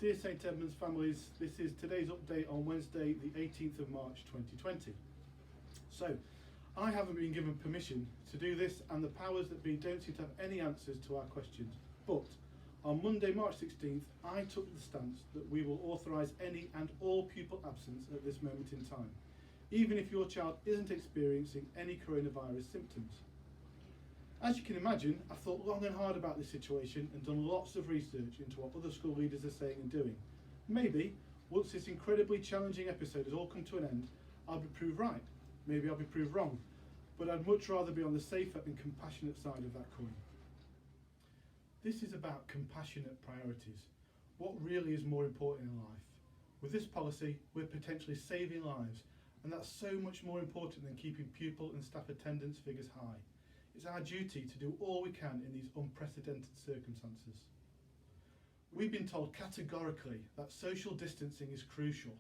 Dear St Edmund's families, this is today's update on Wednesday the 18th of March 2020. So, I haven't been given permission to do this and the powers that be don't seem to have any answers to our questions. But on Monday, March 16th, I took the stance that we will authorise any and all pupil absence at this moment in time, even if your child isn't experiencing any coronavirus symptoms. As you can imagine, I've thought long and hard about this situation and done lots of research into what other school leaders are saying and doing. Maybe, once this incredibly challenging episode has all come to an end, I'll be proved right. Maybe I'll be proved wrong. But I'd much rather be on the safer and compassionate side of that coin. This is about compassionate priorities. What really is more important in life? With this policy, we're potentially saving lives, and that's so much more important than keeping pupil and staff attendance figures high. It's our duty to do all we can in these unprecedented circumstances. We've been told categorically that social distancing is crucial.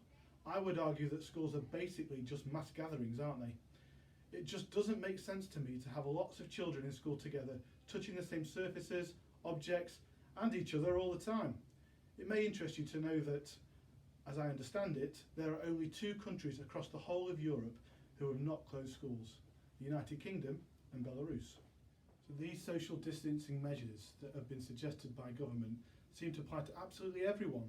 I would argue that schools are basically just mass gatherings, aren't they? It just doesn't make sense to me to have lots of children in school together, touching the same surfaces, objects, and each other all the time. It may interest you to know that, as I understand it, there are only 2 countries across the whole of Europe who have not closed schools: the United Kingdom and Belarus. So these social distancing measures that have been suggested by government seem to apply to absolutely everyone: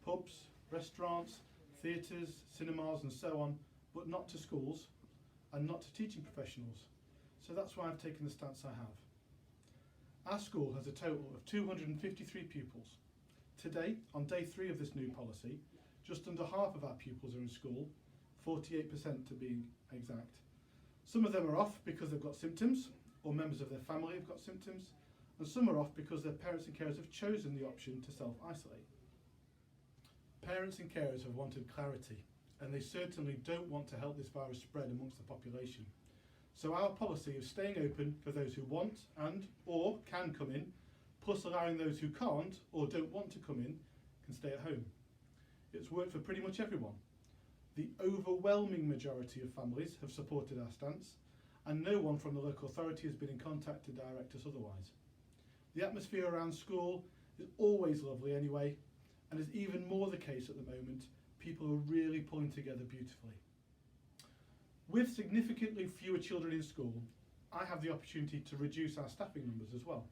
pubs, restaurants, theatres, cinemas and so on, but not to schools and not to teaching professionals. So that's why I've taken the stance I have. Our school has a total of 253 pupils. Today, on day 3 of this new policy, just under half of our pupils are in school, 48% to be exact. Some of them are off because they've got symptoms, or members of their family have got symptoms, and some are off because their parents and carers have chosen the option to self-isolate. Parents and carers have wanted clarity, and they certainly don't want to help this virus spread amongst the population. So our policy of staying open for those who want and or can come in, plus allowing those who can't or don't want to come in, can stay at home. It's worked for pretty much everyone. The overwhelming majority of families have supported our stance, and no one from the local authority has been in contact to direct us otherwise. The atmosphere around school is always lovely anyway, and is even more the case at the moment. People are really pulling together beautifully. With significantly fewer children in school, I have the opportunity to reduce our staffing numbers as well.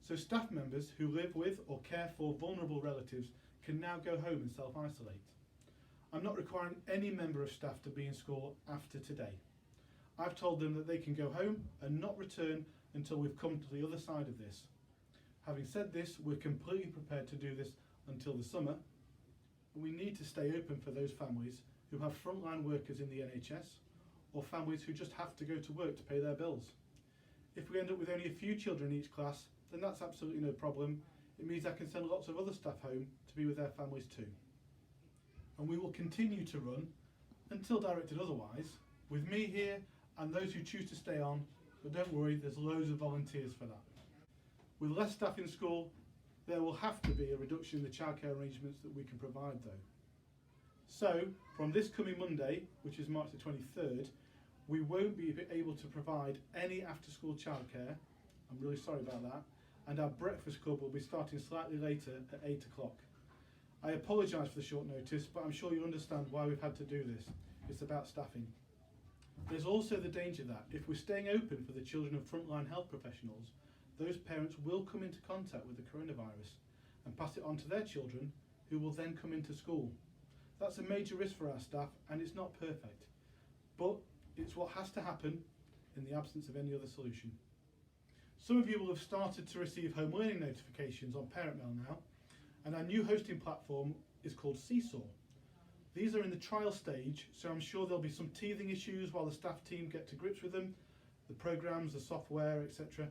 So staff members who live with or care for vulnerable relatives can now go home and self-isolate. I'm not requiring any member of staff to be in school after today. I've told them that they can go home and not return until we've come to the other side of this. Having said this, we're completely prepared to do this until the summer. We need to stay open for those families who have frontline workers in the NHS, or families who just have to go to work to pay their bills. If we end up with only a few children in each class, then that's absolutely no problem. It means I can send lots of other staff home to be with their families too. And we will continue to run, until directed otherwise, with me here and those who choose to stay on, but don't worry, there's loads of volunteers for that. With less staff in school, there will have to be a reduction in the childcare arrangements that we can provide though. So, from this coming Monday, which is March the 23rd, we won't be able to provide any after-school childcare. I'm really sorry about that. And our breakfast club will be starting slightly later at 8 o'clock. I apologise for the short notice, but I'm sure you understand why we've had to do this. It's about staffing. There's also the danger that if we're staying open for the children of frontline health professionals, those parents will come into contact with the coronavirus and pass it on to their children, who will then come into school. That's a major risk for our staff, and it's not perfect. But it's what has to happen in the absence of any other solution. Some of you will have started to receive home learning notifications on Parent Mail now, and our new hosting platform is called Seesaw. These are in the trial stage, so I'm sure there'll be some teething issues while the staff team get to grips with them, the programs, the software, etc.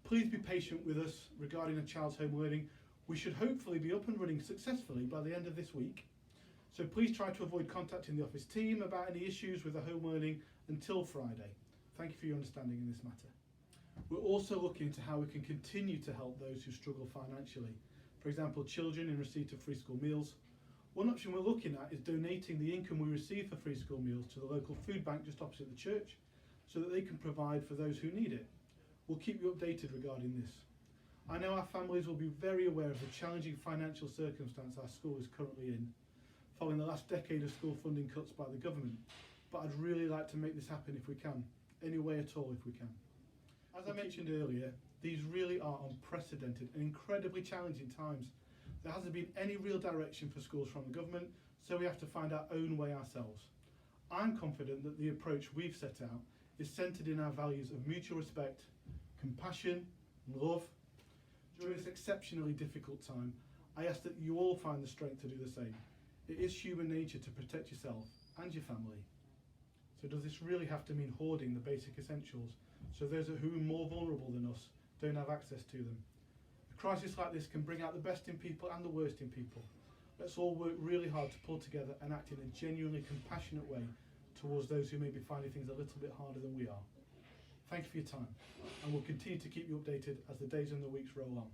Please be patient with us regarding a child's home learning. We should hopefully be up and running successfully by the end of this week. So please try to avoid contacting the office team about any issues with the home learning until Friday. Thank you for your understanding in this matter. We're also looking into how we can continue to help those who struggle financially. For example, children in receipt of free school meals. One option we're looking at is donating the income we receive for free school meals to the local food bank just opposite the church, so that they can provide for those who need it. We'll keep you updated regarding this. I know our families will be very aware of the challenging financial circumstance our school is currently in, following the last decade of school funding cuts by the government, but I'd really like to make this happen if we can, any way at all if we can. As I mentioned earlier, these really are unprecedented and incredibly challenging times. There hasn't been any real direction for schools from the government, so we have to find our own way ourselves. I'm confident that the approach we've set out is centred in our values of mutual respect, compassion, and love. During this exceptionally difficult time, I ask that you all find the strength to do the same. It is human nature to protect yourself and your family. So does this really have to mean hoarding the basic essentials so those who are more vulnerable than us don't have access to them? A crisis like this can bring out the best in people and the worst in people. Let's all work really hard to pull together and act in a genuinely compassionate way towards those who may be finding things a little bit harder than we are. Thank you for your time, and we'll continue to keep you updated as the days and the weeks roll on.